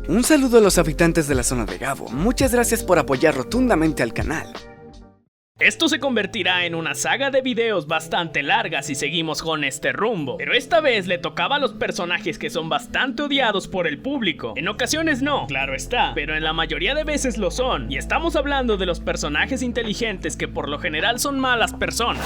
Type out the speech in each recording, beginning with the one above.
Un saludo a los habitantes de la zona de Gabo, muchas gracias por apoyar rotundamente al canal. Esto se convertirá en una saga de videos bastante larga si seguimos con este rumbo, pero esta vez le tocaba a los personajes que son bastante odiados por el público. En ocasiones no, claro está, pero en la mayoría de veces lo son, y estamos hablando de los personajes inteligentes que por lo general son malas personas.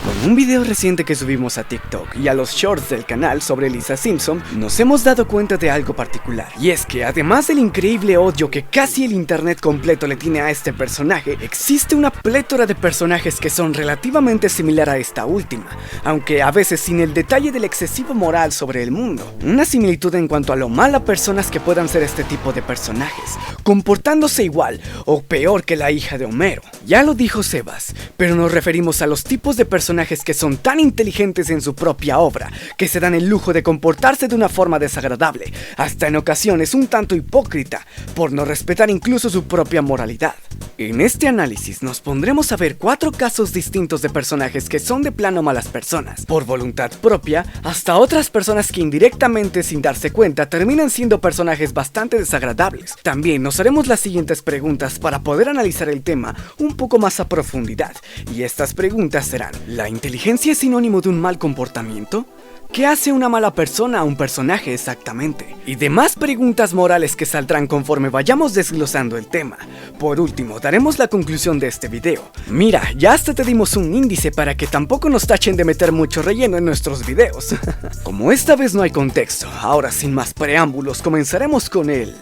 Con un video reciente que subimos a TikTok y a los shorts del canal sobre Lisa Simpson, nos hemos dado cuenta de algo particular, y es que además del increíble odio que casi el internet completo le tiene a este personaje, existe una plétora de personajes que son relativamente similar a esta última, aunque a veces sin el detalle del excesivo moral sobre el mundo. Una similitud en cuanto a lo mala personas que puedan ser este tipo de personajes, comportándose igual o peor que la hija de Homero. Ya lo dijo Sebas, pero nos referimos a los tipos de personajes que son tan inteligentes en su propia obra, que se dan el lujo de comportarse de una forma desagradable, hasta en ocasiones un tanto hipócrita, por no respetar incluso su propia moralidad. En este análisis nos pondremos a ver 4 casos distintos de personajes que son de plano malas personas, por voluntad propia, hasta otras personas que indirectamente sin darse cuenta terminan siendo personajes bastante desagradables. También nos haremos las siguientes preguntas para poder analizar el tema un poco más a profundidad, y estas preguntas serán: ¿la inteligencia es sinónimo de un mal comportamiento? ¿Qué hace una mala persona a un personaje exactamente? Y demás preguntas morales que saldrán conforme vayamos desglosando el tema. Por último, daremos la conclusión de este video. Mira, ya hasta te dimos un índice para que tampoco nos tachen de meter mucho relleno en nuestros videos. Como esta vez no hay contexto, ahora sin más preámbulos comenzaremos con él.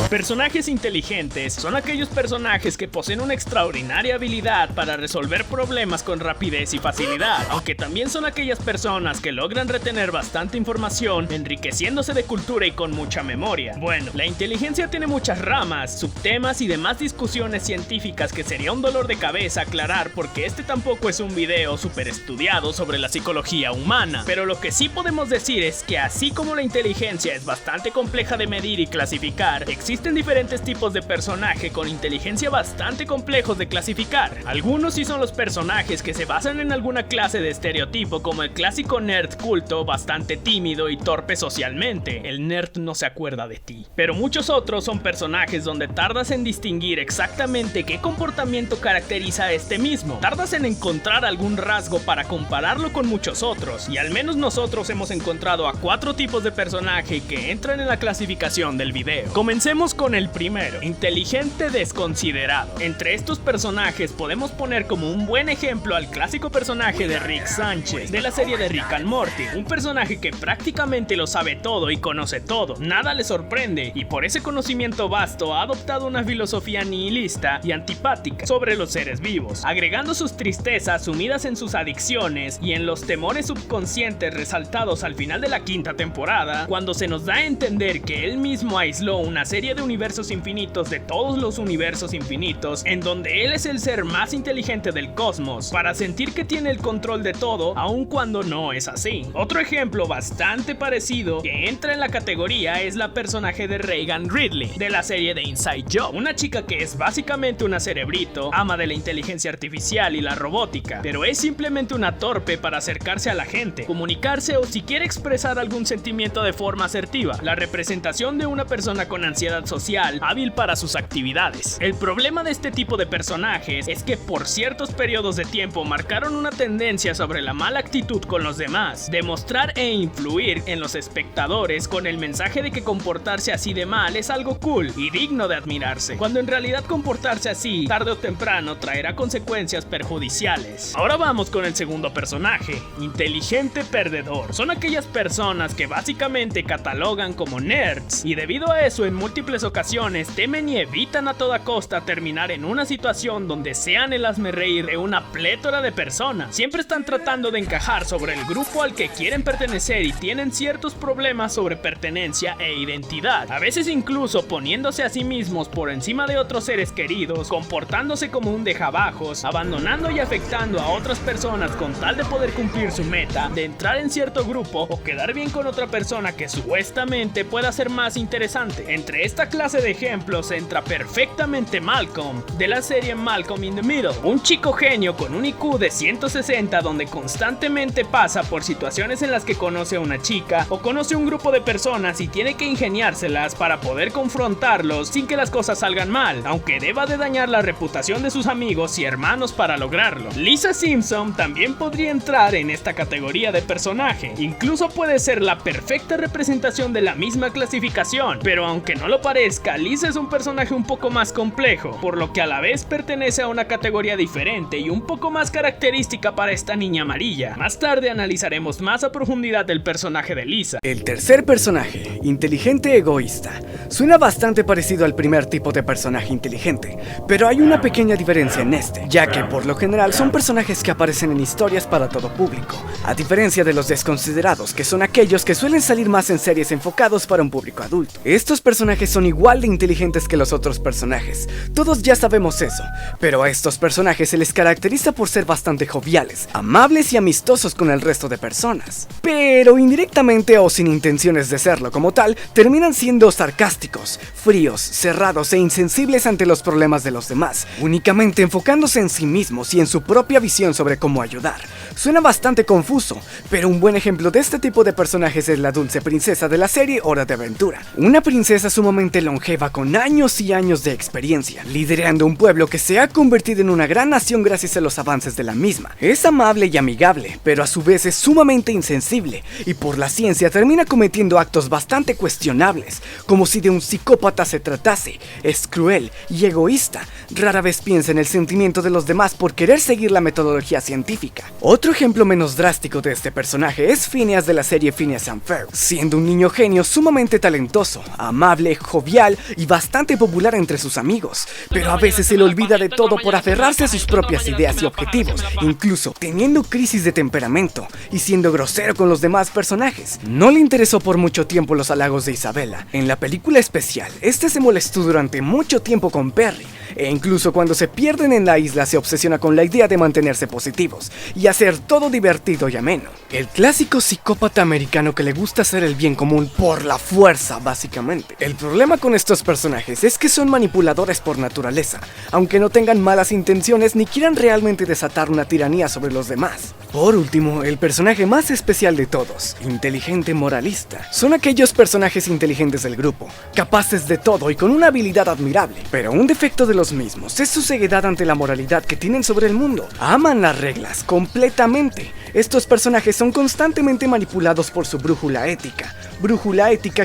Personajes inteligentes son aquellos personajes que poseen una extraordinaria habilidad para resolver problemas con rapidez y facilidad, aunque también son aquellas personas que logran retener bastante información, enriqueciéndose de cultura y con mucha memoria. Bueno, la inteligencia tiene muchas ramas, subtemas y demás discusiones científicas que sería un dolor de cabeza aclarar, porque este tampoco es un video súper estudiado sobre la psicología humana, pero lo que sí podemos decir es que así como la inteligencia es bastante compleja de medir y clasificar, existen diferentes tipos de personaje con inteligencia bastante complejos de clasificar. Algunos sí son los personajes que se basan en alguna clase de estereotipo, como el clásico nerd culto, bastante tímido y torpe socialmente. El nerd no se acuerda de ti. Pero muchos otros son personajes donde tardas en distinguir exactamente qué comportamiento caracteriza a este mismo. Tardas en encontrar algún rasgo para compararlo con muchos otros, y al menos nosotros hemos encontrado a 4 tipos de personaje que entran en la clasificación del video. Comencemos con el primero, inteligente desconsiderado. Entre estos personajes podemos poner como un buen ejemplo al clásico personaje de Rick Sánchez, de la serie de Rick and Morty, un personaje que prácticamente lo sabe todo y conoce todo, nada le sorprende, y por ese conocimiento vasto ha adoptado una filosofía nihilista y antipática sobre los seres vivos, agregando sus tristezas sumidas en sus adicciones y en los temores subconscientes resaltados al final de la 5ª temporada, cuando se nos da a entender que él mismo aisló una serie de universos infinitos de todos los universos infinitos, en donde él es el ser más inteligente del cosmos, para sentir que tiene el control de todo, aun cuando no es así. Otro ejemplo bastante parecido que entra en la categoría es la personaje de Reagan Ridley, de la serie de Inside Job, una chica que es básicamente una cerebrito, ama de la inteligencia artificial y la robótica, pero es simplemente una torpe para acercarse a la gente, comunicarse o si quiere expresar algún sentimiento de forma asertiva, la representación de una persona con ansiedad social, hábil para sus actividades. El problema de este tipo de personajes es que por ciertos periodos de tiempo marcaron una tendencia sobre la mala actitud con los demás, demostrar e influir en los espectadores con el mensaje de que comportarse así de mal es algo cool y digno de admirarse, cuando en realidad comportarse así tarde o temprano traerá consecuencias perjudiciales. Ahora vamos con el segundo personaje, inteligente perdedor. Son aquellas personas que básicamente catalogan como nerds y debido a eso en múltiples ocasiones temen y evitan a toda costa terminar en una situación donde sean el hazmerreír de una plétora de personas. Siempre están tratando de encajar sobre el grupo al que quieren pertenecer y tienen ciertos problemas sobre pertenencia e identidad, a veces incluso poniéndose a sí mismos por encima de otros seres queridos, comportándose como un dejabajos, abandonando y afectando a otras personas con tal de poder cumplir su meta de entrar en cierto grupo o quedar bien con otra persona que supuestamente pueda ser más interesante. Entre esta clase de ejemplos entra perfectamente Malcolm, de la serie Malcolm in the Middle, un chico genio con un IQ de 160 donde constantemente pasa por situaciones en las que conoce a una chica o conoce un grupo de personas y tiene que ingeniárselas para poder confrontarlos sin que las cosas salgan mal, aunque deba de dañar la reputación de sus amigos y hermanos para lograrlo. Lisa Simpson también podría entrar en esta categoría de personaje, incluso puede ser la perfecta representación de la misma clasificación, pero aunque no lo parezca, Lisa es un personaje un poco más complejo, por lo que a la vez pertenece a una categoría diferente y un poco más característica para esta niña amarilla. Más tarde analizaremos más a profundidad el personaje de Lisa. El tercer personaje, inteligente egoísta, suena bastante parecido al primer tipo de personaje inteligente, pero hay una pequeña diferencia en este, ya que por lo general son personajes que aparecen en historias para todo público, a diferencia de los desconsiderados, que son aquellos que suelen salir más en series enfocados para un público adulto. Estos personajes son igual de inteligentes que los otros personajes, todos ya sabemos eso, pero a estos personajes se les caracteriza por ser bastante joviales, amables y amistosos con el resto de personas, pero indirectamente o sin intenciones de serlo como tal, terminan siendo sarcásticos, fríos, cerrados e insensibles ante los problemas de los demás, únicamente enfocándose en sí mismos y en su propia visión sobre cómo ayudar. Suena bastante confuso, pero un buen ejemplo de este tipo de personajes es la dulce princesa de la serie Hora de Aventura, una princesa sumamente longeva con años y años de experiencia, liderando un pueblo que se ha convertido en una gran nación gracias a los avances de la misma. Es amable y amigable, pero a su vez es sumamente insensible, y por la ciencia termina cometiendo actos bastante cuestionables, como si de un psicópata se tratase. Es cruel y egoísta, rara vez piensa en el sentimiento de los demás por querer seguir la metodología científica. Otro ejemplo menos drástico de este personaje es Phineas de la serie Phineas and Ferb, siendo un niño genio sumamente talentoso, amable, jovial y bastante popular entre sus amigos, pero a veces se le olvida de todo por aferrarse a sus propias ideas y objetivos, incluso teniendo crisis de temperamento y siendo grosero con los demás personajes. No le interesó por mucho tiempo los halagos de Isabella. En la película especial, este se molestó durante mucho tiempo con Perry, e incluso cuando se pierden en la isla se obsesiona con la idea de mantenerse positivos y hacer todo divertido y ameno. El clásico psicópata americano que le gusta hacer el bien común por la fuerza, básicamente. El problema con estos personajes es que son manipuladores por naturaleza, aunque no tengan malas intenciones ni quieran realmente desatar una tiranía sobre los demás. Por último, el personaje más especial de todos, inteligente moralista, son aquellos personajes inteligentes del grupo, capaces de todo y con una habilidad admirable, pero un defecto de los mismos es su ceguedad ante la moralidad que tienen sobre el mundo. Aman las reglas completamente. Estos personajes son constantemente manipulados por su brújula ética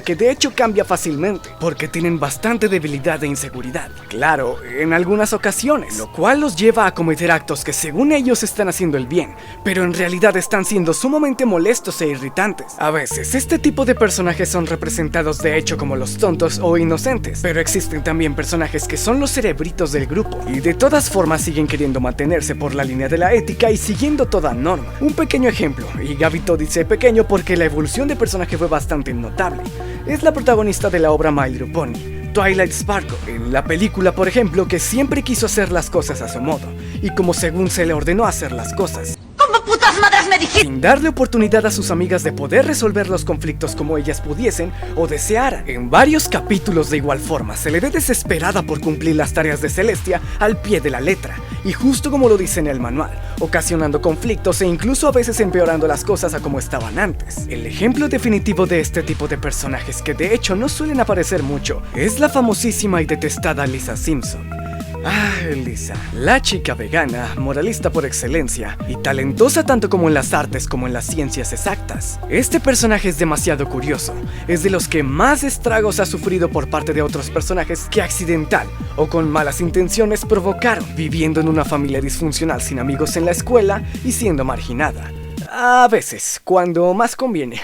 que de hecho cambia fácilmente, porque tienen bastante debilidad e inseguridad. Claro, en algunas ocasiones, lo cual los lleva a cometer actos que según ellos están haciendo el bien, pero en realidad están siendo sumamente molestos e irritantes. A veces, este tipo de personajes son representados de hecho como los tontos o inocentes, pero existen también personajes que son los cerebritos del grupo, y de todas formas siguen queriendo mantenerse por la línea de la ética y siguiendo toda norma. Un pequeño ejemplo, y Gabito dice pequeño porque la evolución de personaje fue bastante notable, es la protagonista de la obra My Little Pony, Twilight Sparkle, en la película por ejemplo, que siempre quiso hacer las cosas a su modo, y como según se le ordenó hacer las cosas. ¿Cómo putas madres me dijiste? Sin darle oportunidad a sus amigas de poder resolver los conflictos como ellas pudiesen o desearan. En varios capítulos de igual forma se le ve desesperada por cumplir las tareas de Celestia al pie de la letra, y justo como lo dice en el manual, ocasionando conflictos e incluso a veces empeorando las cosas a como estaban antes. El ejemplo definitivo de este tipo de personajes, que de hecho no suelen aparecer mucho, es la famosísima y detestada Lisa Simpson. Lisa, la chica vegana, moralista por excelencia y talentosa tanto como en las artes como en las ciencias exactas. Este personaje es demasiado curioso, es de los que más estragos ha sufrido por parte de otros personajes que accidental o con malas intenciones provocaron, viviendo en una familia disfuncional sin amigos en la escuela y siendo marginada. A veces, cuando más conviene.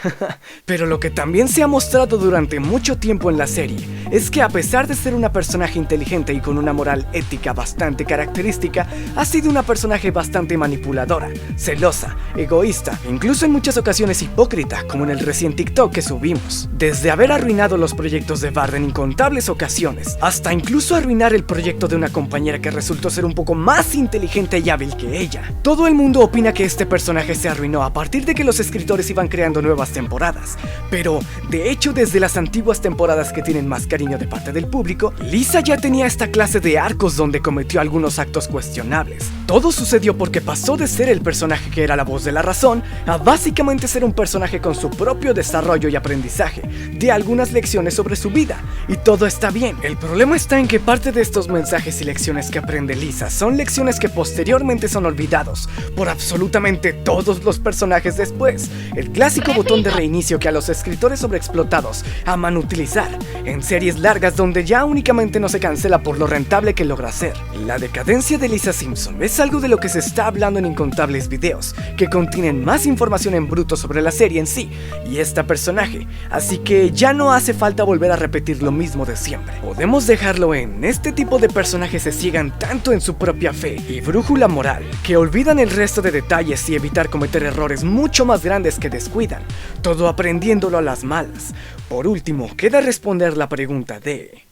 Pero lo que también se ha mostrado durante mucho tiempo en la serie es que a pesar de ser una personaje inteligente y con una moral ética bastante característica, ha sido una personaje bastante manipuladora, celosa, egoísta, incluso en muchas ocasiones hipócrita, como en el recién TikTok que subimos. Desde haber arruinado los proyectos de Bart en incontables ocasiones, hasta incluso arruinar el proyecto de una compañera que resultó ser un poco más inteligente y hábil que ella. Todo el mundo opina que este personaje se arruinó terminó a partir de que los escritores iban creando nuevas temporadas, pero de hecho desde las antiguas temporadas que tienen más cariño de parte del público, Lisa ya tenía esta clase de arcos donde cometió algunos actos cuestionables. Todo sucedió porque pasó de ser el personaje que era la voz de la razón a básicamente ser un personaje con su propio desarrollo y aprendizaje de algunas lecciones sobre su vida, y todo está bien. El problema está en que parte de estos mensajes y lecciones que aprende Lisa son lecciones que posteriormente son olvidados por absolutamente todos los personajes después. El clásico botón de reinicio que a los escritores sobreexplotados aman utilizar en series largas donde ya únicamente no se cancela por lo rentable que logra ser. La decadencia de Lisa Simpson es algo de lo que se está hablando en incontables videos que contienen más información en bruto sobre la serie en sí y esta personaje, así que ya no hace falta volver a repetir lo mismo de siempre. Podemos dejarlo en: este tipo de personajes se ciegan tanto en su propia fe y brújula moral que olvidan el resto de detalles y evitar cometer errores mucho más grandes que descuidan, todo aprendiéndolo a las malas. Por último, queda responder la pregunta de...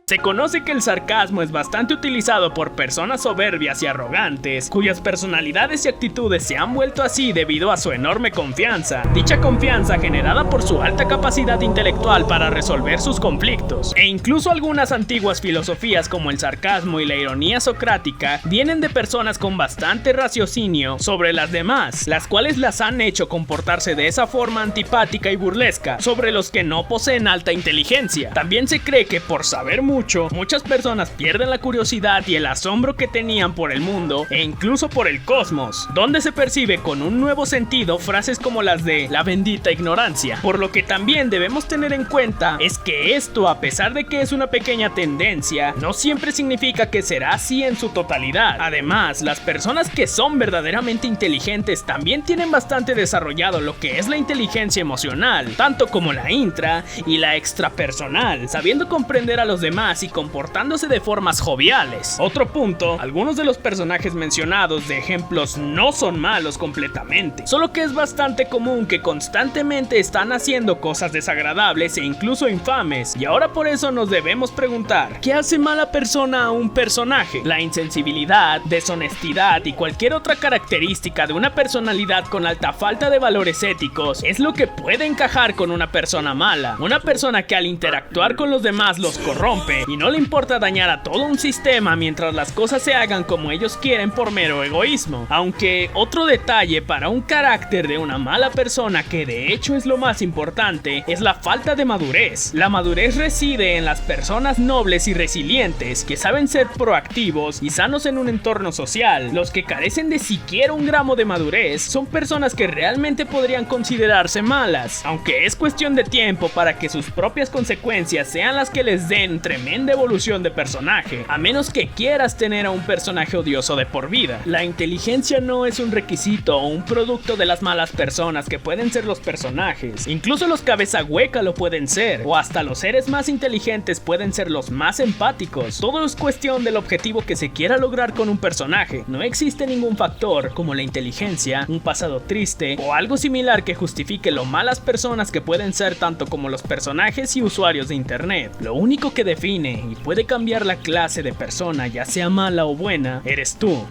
Se conoce que el sarcasmo es bastante utilizado por personas soberbias y arrogantes, cuyas personalidades y actitudes se han vuelto así debido a su enorme confianza. Dicha confianza generada por su alta capacidad intelectual para resolver sus conflictos. E incluso algunas antiguas filosofías como el sarcasmo y la ironía socrática vienen de personas con bastante raciocinio sobre las demás, las cuales las han hecho comportarse de esa forma antipática y burlesca sobre los que no poseen alta inteligencia. También se cree que por saber muchas personas pierden la curiosidad y el asombro que tenían por el mundo e incluso por el cosmos, donde se percibe con un nuevo sentido frases como las de la bendita ignorancia. Por lo que también debemos tener en cuenta es que esto, a pesar de que es una pequeña tendencia, no siempre significa que será así en su totalidad. Además, las personas que son verdaderamente inteligentes también tienen bastante desarrollado lo que es la inteligencia emocional, tanto como la intra y la extrapersonal, sabiendo comprender a los demás y comportándose de formas joviales. Otro punto, algunos de los personajes mencionados de ejemplos no son malos completamente, solo que es bastante común que constantemente están haciendo cosas desagradables e incluso infames, y ahora por eso nos debemos preguntar: ¿qué hace mala persona a un personaje? La insensibilidad, deshonestidad y cualquier otra característica de una personalidad con alta falta de valores éticos es lo que puede encajar con una persona mala, una persona que al interactuar con los demás los corrompe y no le importa dañar a todo un sistema mientras las cosas se hagan como ellos quieren por mero egoísmo. Aunque otro detalle para un carácter de una mala persona, que de hecho es lo más importante, es la falta de madurez. La madurez reside en las personas nobles y resilientes que saben ser proactivos y sanos en un entorno social. Los que carecen de siquiera un gramo de madurez son personas que realmente podrían considerarse malas, aunque es cuestión de tiempo para que sus propias consecuencias sean las que les den tremenda evolución de personaje, a menos que quieras tener a un personaje odioso de por vida. La inteligencia no es un requisito o un producto de las malas personas que pueden ser los personajes. Incluso los cabeza hueca lo pueden ser, o hasta los seres más inteligentes pueden ser los más empáticos. Todo es cuestión del objetivo que se quiera lograr con un personaje. No existe ningún factor como la inteligencia, un pasado triste o algo similar que justifique lo malas personas que pueden ser tanto como los personajes y usuarios de internet. Lo único que define y puede cambiar la clase de persona, ya sea mala o buena, eres tú.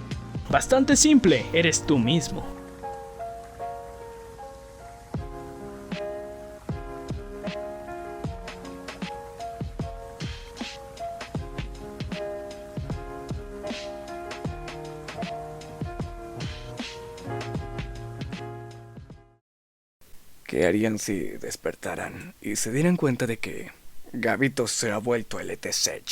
Bastante simple, eres tú mismo. ¿Qué harían si despertaran y se dieran cuenta de que Gabito se ha vuelto el ETC?